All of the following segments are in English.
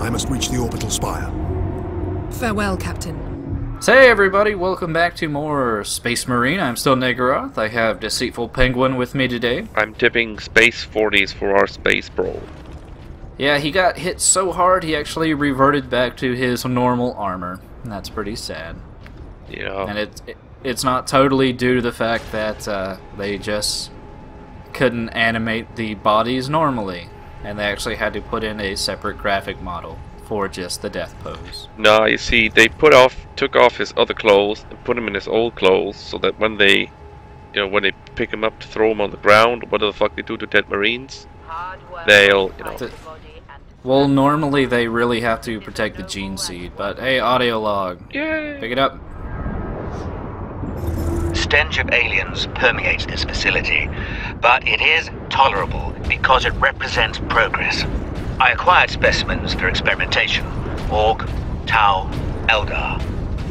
I must reach the orbital spire. Farewell, Captain. So hey everybody, welcome back to more Space Marine. I'm still Negaroth. I have Deceitful Penguin with me today. I'm tipping space 40s for our space bro. Yeah, he got hit so hard he actually reverted back to his normal armor. And that's pretty sad. Yeah. And it's not totally due to the fact that they just couldn't animate the bodies normally. And they actually had to put in a separate graphic model for just the death pose. No, you see, they took off his other clothes and put him in his old clothes, so that when they pick him up to throw him on the ground, what the fuck they do to dead Marines, they'll, Well, normally they really have to protect the gene seed, but hey, audio log. Yay! Pick it up. Stench of aliens permeates this facility, but it is tolerable because it represents progress. I acquired specimens for experimentation. Orc, Tau, Eldar.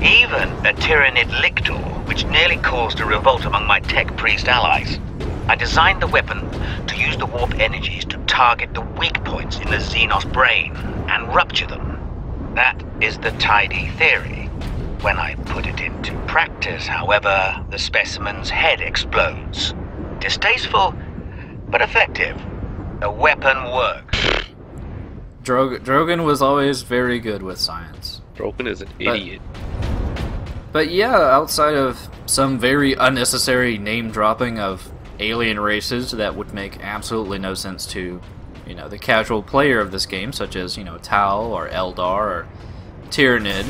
Even a Tyranid Lictor, which nearly caused a revolt among my tech priest allies. I designed the weapon to use the warp energies to target the weak points in the Xenos brain and rupture them. That is the tidy theory. When I put it into practice, however, the specimen's head explodes. Distasteful, but effective. The weapon works. Drogon was always very good with science. Drogon is an idiot. But yeah, outside of some very unnecessary name-dropping of alien races that would make absolutely no sense to, the casual player of this game, such as, Tau or Eldar or Tyranid.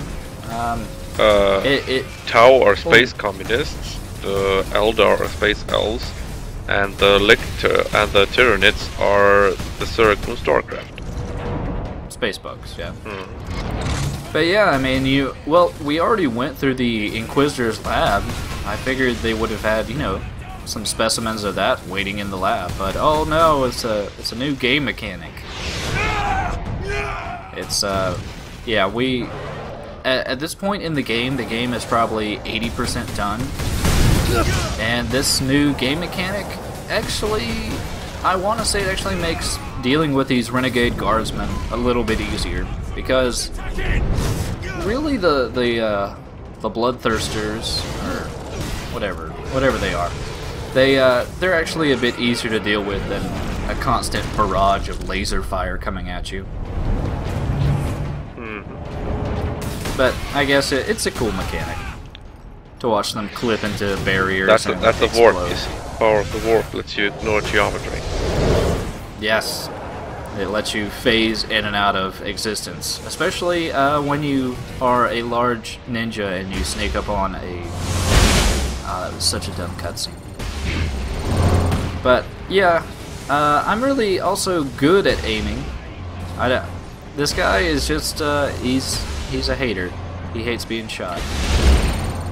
Tau are space communists, the Eldar are space elves, and the Lictor and the Tyranids are the Zerg from StarCraft. Space bugs, yeah. But yeah, I mean, we already went through the Inquisitor's lab. I figured they would have had, some specimens of that waiting in the lab. But oh no, it's a new game mechanic. It's at this point in the game is probably 80% done. And this new game mechanic actually, I want to say it actually makes dealing with these renegade guardsmen a little bit easier, because really the bloodthirsters, or whatever they are, they're actually a bit easier to deal with than a constant barrage of laser fire coming at you. But I guess it's a cool mechanic to watch them clip into barriers. That's the warp. You see, power of the warp lets you ignore geometry. Yes, it lets you phase in and out of existence, especially when you are a large ninja and you sneak up on a... that was such a dumb cutscene. But yeah, I'm really also good at aiming. This guy is just, he's a hater. He hates being shot.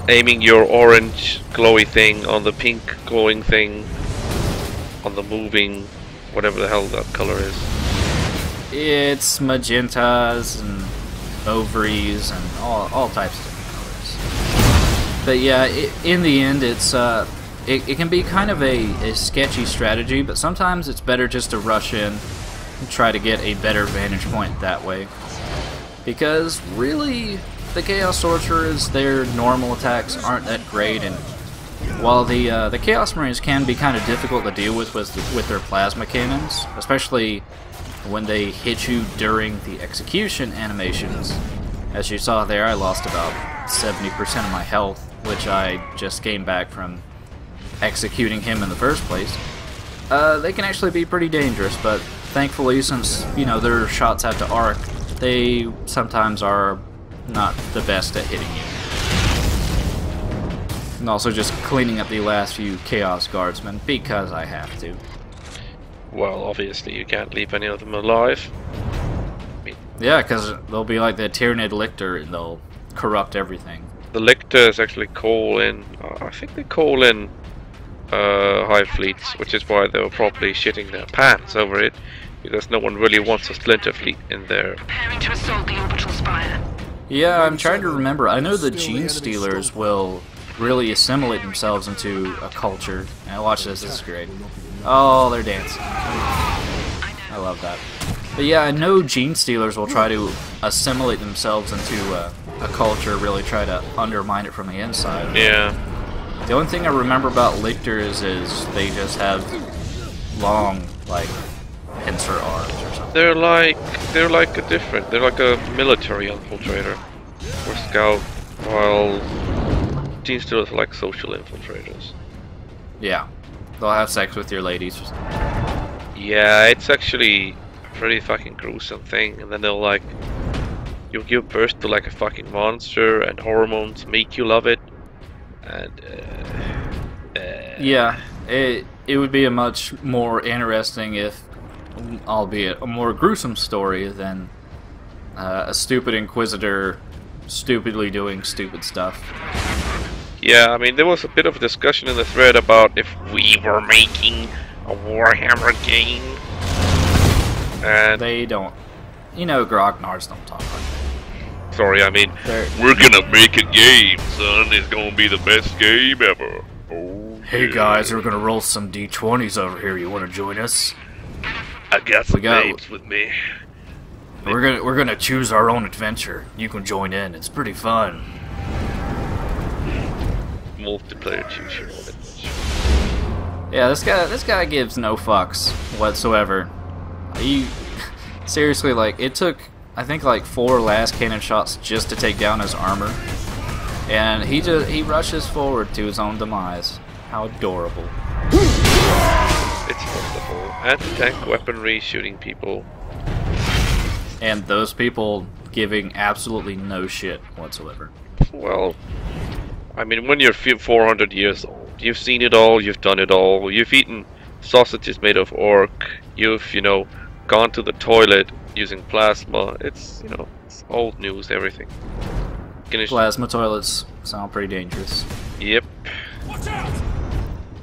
Aiming your orange glowy thing on the pink glowing thing on the moving... whatever the hell that color is. It's magentas and ovaries and all types of different colors. But yeah, in the end, it can be kind of a sketchy strategy, but sometimes it's better just to rush in and try to get a better vantage point that way. Because really, the Chaos Sorcerers, their normal attacks aren't that great, and while the Chaos Marines can be kind of difficult to deal with their plasma cannons, especially when they hit you during the execution animations. As you saw there, I lost about 70% of my health, which I just gained back from executing him in the first place. They can actually be pretty dangerous, but thankfully, since their shots have to arc, they sometimes are not the best at hitting you. And also just cleaning up the last few Chaos Guardsmen, because I have to. Well, obviously you can't leave any of them alive. Yeah, because they'll be like the Tyranid Lictor, and they'll corrupt everything. The Lictors actually call in... I think they call in Hive fleets, which is why they were probably shitting their pants over it, because no one really wants a Splinter fleet in there. Preparing to assault the orbital spire. Yeah, I'm trying to remember. I know the Gene Stealers will really assimilate themselves into a culture. And watch this is great. Oh, they're dancing. I love that. But yeah, I know gene stealers will try to assimilate themselves into a culture, really try to undermine it from the inside. Yeah. The only thing I remember about lictors is they just have long, like, pincer arms or something. They're like a military infiltrator or scout, while gene stealers are like social infiltrators. Yeah, they'll have sex with your ladies. Yeah, it's actually a pretty fucking gruesome thing, and then they'll like you'll give birth to like a fucking monster, and hormones make you love it, and yeah, it would be a much more interesting, if albeit a more gruesome story than a stupid inquisitor stupidly doing stupid stuff. Yeah, I mean, there was a bit of a discussion in the thread about if we were making a Warhammer game, and They don't, grognards don't talk like that. sorry, I mean, we're gonna make a game, son. It's gonna be the best game ever. Oh, Hey yeah. guys, we're gonna roll some d20s over here. You want to join us? I got some got- babes with me. We're gonna choose our own adventure. You can join in. It's pretty fun. Multiplayer choose your own adventure. Yeah, this guy gives no fucks whatsoever. He seriously, like, it took I think like 4 last cannon shots just to take down his armor, and he rushes forward to his own demise. How adorable! It's wonderful. Anti-tank weaponry shooting people. And those people giving absolutely no shit whatsoever. Well, I mean, when you're 400 years old, you've seen it all, you've done it all, you've eaten sausages made of orc, you've, gone to the toilet using plasma. It's, it's old news, everything. Plasma toilets sound pretty dangerous. Yep.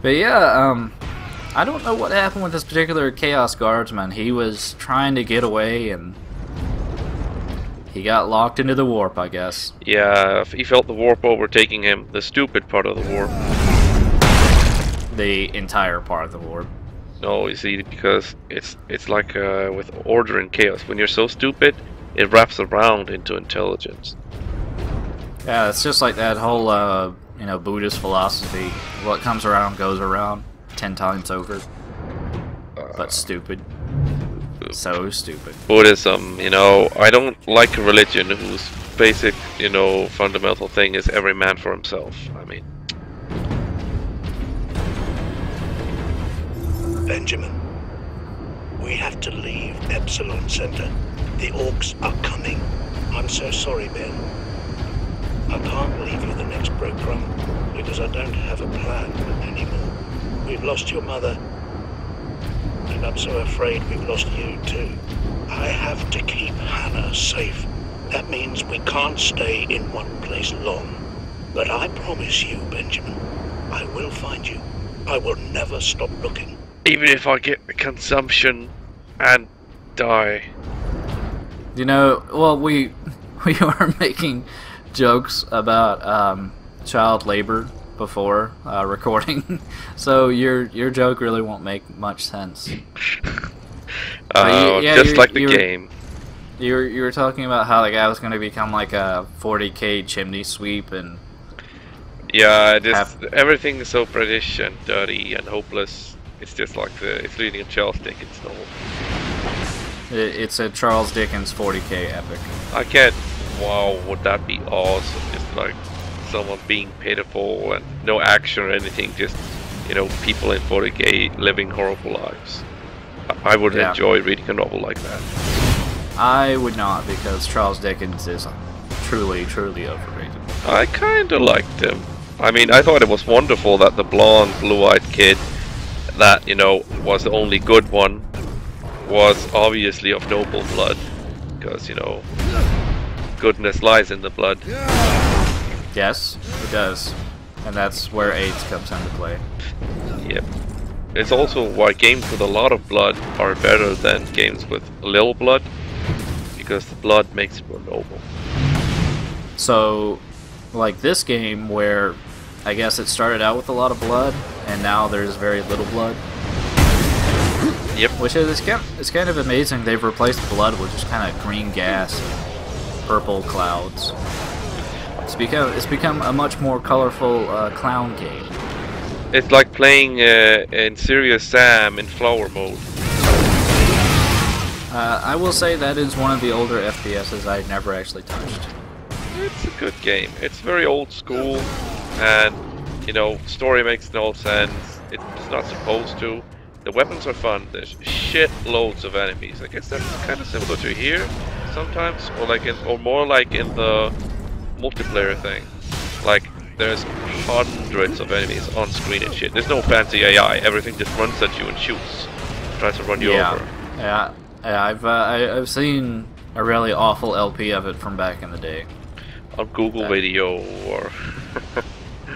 But yeah, I don't know what happened with this particular Chaos Guardsman. He was trying to get away and he got locked into the warp, I guess. Yeah, he felt the warp overtaking him, the stupid part of the warp. The entire part of the warp. No, you see, because it's like with order and chaos. When you're so stupid, it wraps around into intelligence. Yeah, it's just like that whole, Buddhist philosophy. What comes around goes around 10 times over. But stupid. So stupid. Buddhism, I don't like a religion whose basic, fundamental thing is every man for himself. I mean... Benjamin, we have to leave Epsilon Center. The orcs are coming. I'm so sorry, Ben. I can't leave you the next breadcrumb because I don't have a plan anymore. We've lost your mother, and I'm so afraid we've lost you too. I have to keep Hannah safe. That means we can't stay in one place long. But I promise you, Benjamin, I will find you. I will never stop looking. Even if I get the consumption and die. Well, we were making jokes about child labor before recording, so your joke really won't make much sense. Just like the game. You were talking about how the guy was going to become like a 40k chimney sweep, and yeah, everything is so British and dirty and hopeless. It's just like it's reading a Charles Dickens novel. It's a Charles Dickens 40k epic. I can't. Wow, would that be awesome? Just like someone being pitiful and no action or anything, just people in 40k living horrible lives. I would enjoy reading a novel like that. I would not, because Charles Dickens is truly, truly overrated. I kinda liked him. I mean, I thought it was wonderful that the blonde, blue-eyed kid that, was the only good one was obviously of noble blood. Because, goodness lies in the blood. Yes, it does. And that's where AIDS comes into play. Yep. It's also why games with a lot of blood are better than games with little blood, because the blood makes it more noble. So, like this game where I guess it started out with a lot of blood, and now there's very little blood. Yep. Which is it's kind of amazing. They've replaced blood with just kind of green gas, and purple clouds. It's become a much more colorful clown game. It's like playing in Serious Sam in flower mode. I will say that is one of the older FPSs I've never actually touched. It's a good game. It's very old school, and you know, story makes no sense. It's not supposed to. The weapons are fun. There's shit loads of enemies. I guess that's kind of similar to here sometimes, or more like in the multiplayer thing. Like there's hundreds of enemies on screen and shit. There's no fancy AI. Everything just runs at you and shoots, tries to run you over. Yeah, I've seen a really awful LP of it from back in the day. On Google Video or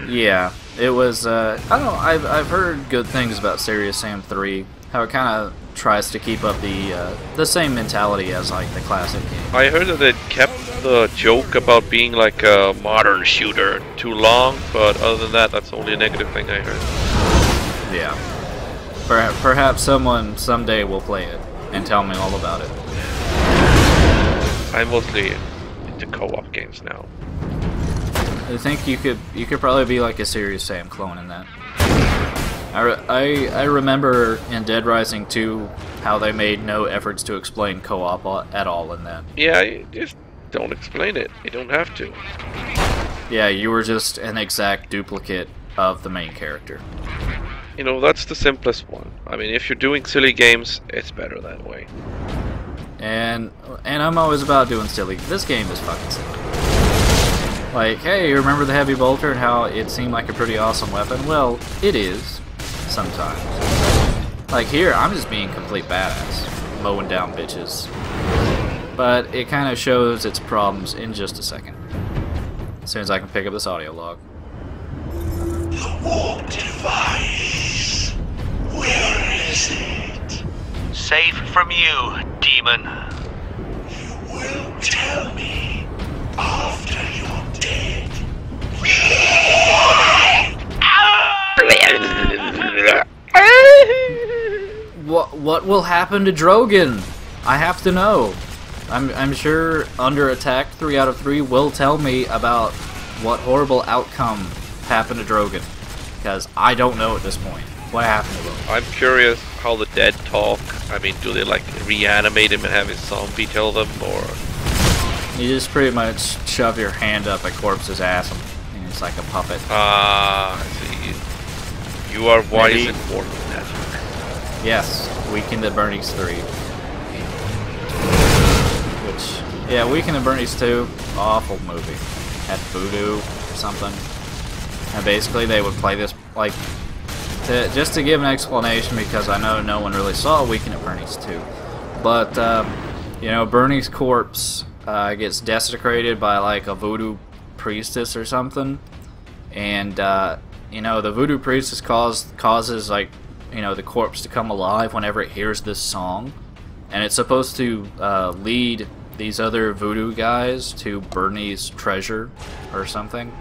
yeah, it was. I don't know. I've heard good things about Serious Sam 3. How it kind of tries to keep up the same mentality as like the classic game. I heard that it kept the joke about being like a modern shooter too long, but other than that, that's only a negative thing I heard. Yeah. Perhaps someone someday will play it and tell me all about it. I'm mostly into co-op games now. I think you could probably be like a Serious Sam clone in that. I remember in Dead Rising 2 how they made no efforts to explain co-op at all in that. Yeah, you just don't explain it. You don't have to. Yeah, you were just an exact duplicate of the main character. You know, that's the simplest one. I mean, if you're doing silly games, it's better that way. And I'm always about doing silly. This game is fucking silly. Like, hey, remember the heavy bolter and how it seemed like a pretty awesome weapon? Well, it is. Sometimes. Like here, I'm just being complete badass. Mowing down bitches. But it kind of shows its problems in just a second. As soon as I can pick up this audio log. The warp device. Where is it? Safe from you, demon. You will tell me after you're dead. What will happen to Drogon? I have to know. I'm sure Under Attack 3 out of 3 will tell me about what horrible outcome happened to Drogon. Because I don't know at this point. What happened to him? I'm curious how the dead talk. I mean, do they like reanimate him and have his zombie tell them, or...? You just pretty much shove your hand up a corpse's ass and it's like a puppet. Ah, I see. You are wise Maybe. and important. Yes, Weekend at Bernie's 3. Which, yeah, Weekend at Bernie's 2, awful movie. Had voodoo or something. And basically they would play this, like, just to give an explanation, because I know no one really saw Weekend at Bernie's 2. But, you know, Bernie's corpse gets desecrated by, like, a voodoo priestess or something. And, you know, the voodoo priestess causes, like, you know, the corpse to come alive whenever it hears this song. And it's supposed to lead these other voodoo guys to Bernie's treasure or something.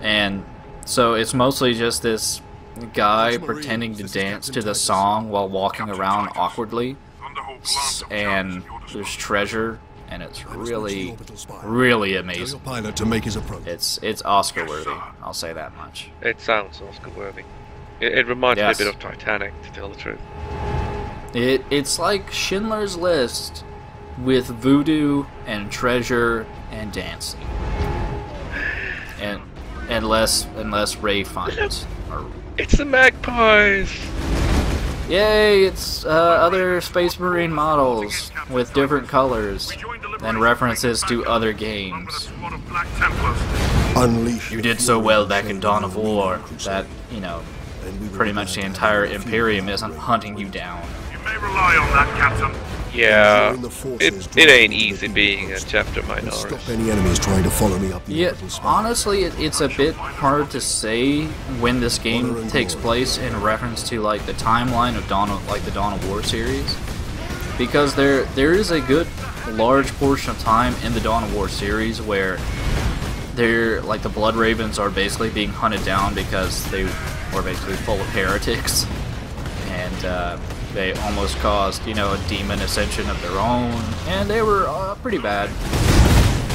And so it's mostly just this guy pretending to dance to the song while walking around awkwardly. And there's treasure, and it's really, really amazing. It's Oscar worthy, I'll say that much. It sounds Oscar worthy. It reminds me a bit of Titanic, to tell the truth. It's like Schindler's List with voodoo and treasure and dancing, and less Ray Fiennes. It's the Magpies. Yay! It's other Space Marine models with different colors and references to other games. You did so well back in Dawn of War that, you know, pretty much the entire Imperium isn't hunting you down. You may rely on that, Captain. Yeah, it ain't easy being a chapter minority. Yeah, honestly, it's a bit hard to say when this game takes place in reference to like the timeline of the Dawn of War series, because there is a good large portion of time in the Dawn of War series where the Blood Ravens are basically being hunted down because they were basically full of heretics, and They almost caused, you know, a demon ascension of their own, and they were pretty bad.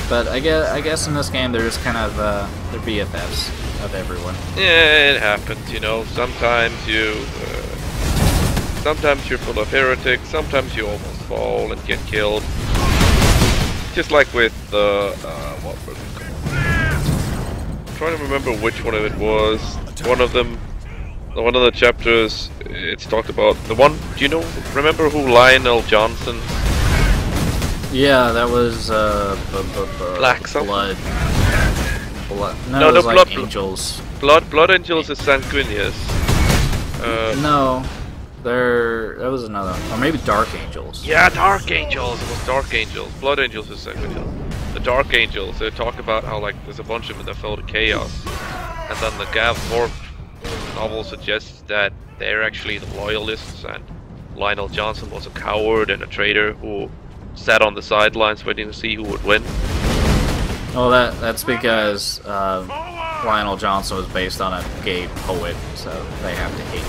But I guess in this game they're just kind of they're BFFs of everyone. Yeah, it happens, you know. Sometimes you're full of heretics. Sometimes you almost fall and get killed. Just like with the what was it called? I'm trying to remember which one of it was. One of them. One of the chapters, it's talked about the one. Do you know? Remember who Lionel Johnson? Yeah, that was Black something? Blood. No, it was Blood. Angels. Blood Angels is Sanguinius. No, that was another, or maybe Dark Angels. Yeah, Dark Angels. It was Dark Angels. Blood Angels is Sanguinius. The Dark Angels. They talk about how like there's a bunch of them that fell to chaos, and then the Gav Morph novel suggests that they're actually the loyalists, and Lionel Johnson was a coward and a traitor who sat on the sidelines waiting to see who would win. Well, that's because Lionel Johnson was based on a gay poet, so they have to hate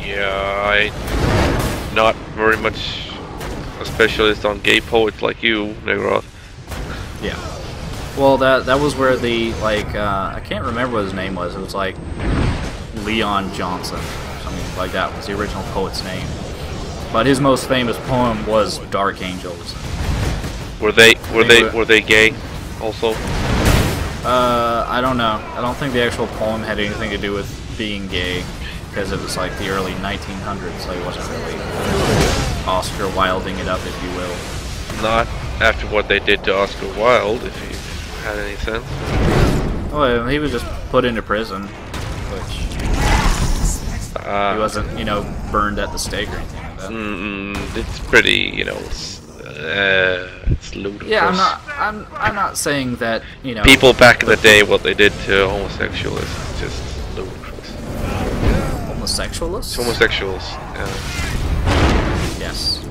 him. Yeah, I'm not very much a specialist on gay poets like you, Negroth. Yeah. Well, that was where the, like, I can't remember what his name was. It was like Leon Johnson, or something like that was the original poet's name. But his most famous poem was Dark Angels. Were they gay also? I don't know. I don't think the actual poem had anything to do with being gay, because it was like the early 1900s, so he wasn't really Oscar Wilding it up, if you will. Not after what they did to Oscar Wilde, if you had any sense. Well, he was just put into prison, which he wasn't, you know, burned at the stake or anything like that. It's pretty, you know, it's ludicrous. Yeah, I'm not saying that, you know, people back in the day, what they did to homosexuals is just ludicrous. Homosexuals? Homosexuals, yeah. Yes.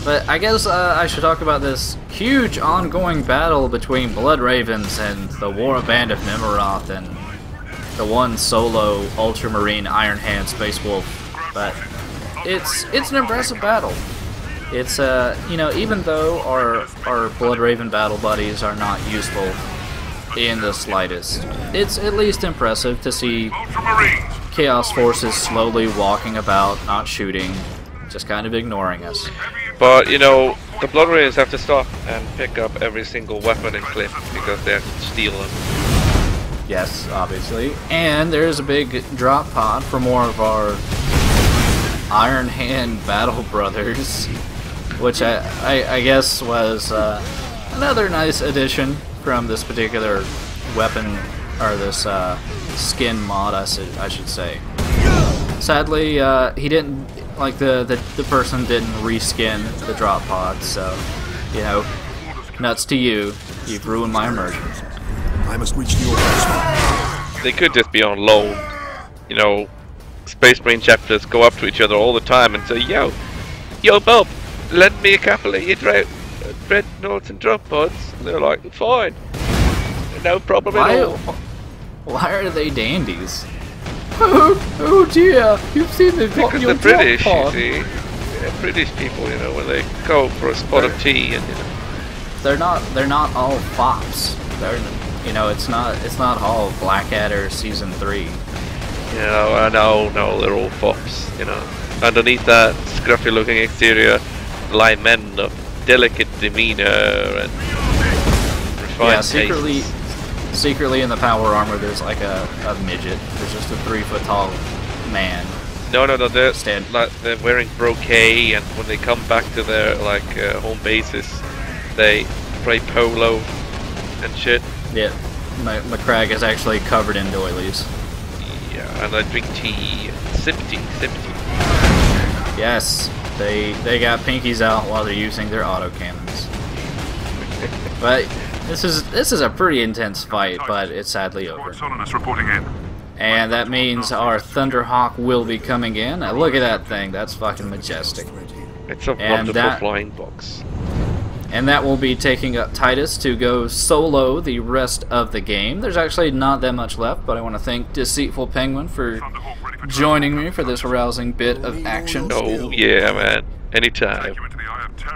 But I guess I should talk about this huge ongoing battle between Blood Ravens and the War Band of Nimroth and the one solo Ultramarine Iron Hand Space Wolf. But it's an impressive battle. It's you know, even though our Blood Raven battle buddies are not useful in the slightest, it's at least impressive to see Chaos Forces slowly walking about, not shooting, just kind of ignoring us. But, you know, the Blood Ravens have to stop and pick up every single weapon in Cliff because they have to steal them. Yes, obviously. And there's a big drop pod for more of our Iron Hand Battle Brothers, which I guess was another nice addition from this particular weapon, or this skin mod, I should say. Sadly, he didn't, like, the person didn't reskin the drop pod, so, you know, nuts to you. You've ruined my immersion. I must reach the order. They could just be on loan. You know, Space Marine chapters go up to each other all the time and say, Yo, Bob, lend me a couple of your dreadnoughts and drop pods. And they're like, fine. No problem at all. Why are they dandies? Oh dear, you've seen the because they're British, you see. Yeah, British people, you know, when they go for a spot of tea and, you know. They're not all fops. They're, you know, it's not all Blackadder Season 3. You know, I know, no, they're all fops, you know. Underneath that scruffy looking exterior lie men of delicate demeanor and refined tastes. Secretly in the power armor there's like a midget. There's just a 3-foot tall man. No, they're wearing brocade, and when they come back to their home bases, they play polo and shit. Yeah, McCrag is actually covered in doilies. Yeah, and they drink tea, sip tea. Yes, they got pinkies out while they're using their autocannons. But this is a pretty intense fight, but it's sadly over. Reporting in. And that means our Thunderhawk will be coming in. Look at that thing, that's fucking majestic. It's a wonderful flying box. And that will be taking up Titus to go solo the rest of the game. There's actually not that much left, but I want to thank Deceitful Penguin for joining me for this rousing bit of action. Oh yeah, man. Anytime.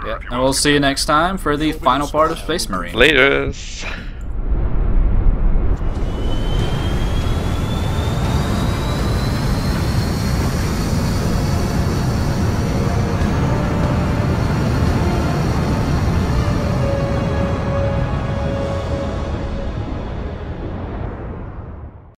Yeah, and we'll see you next time for the final part of Space Marine. Laters.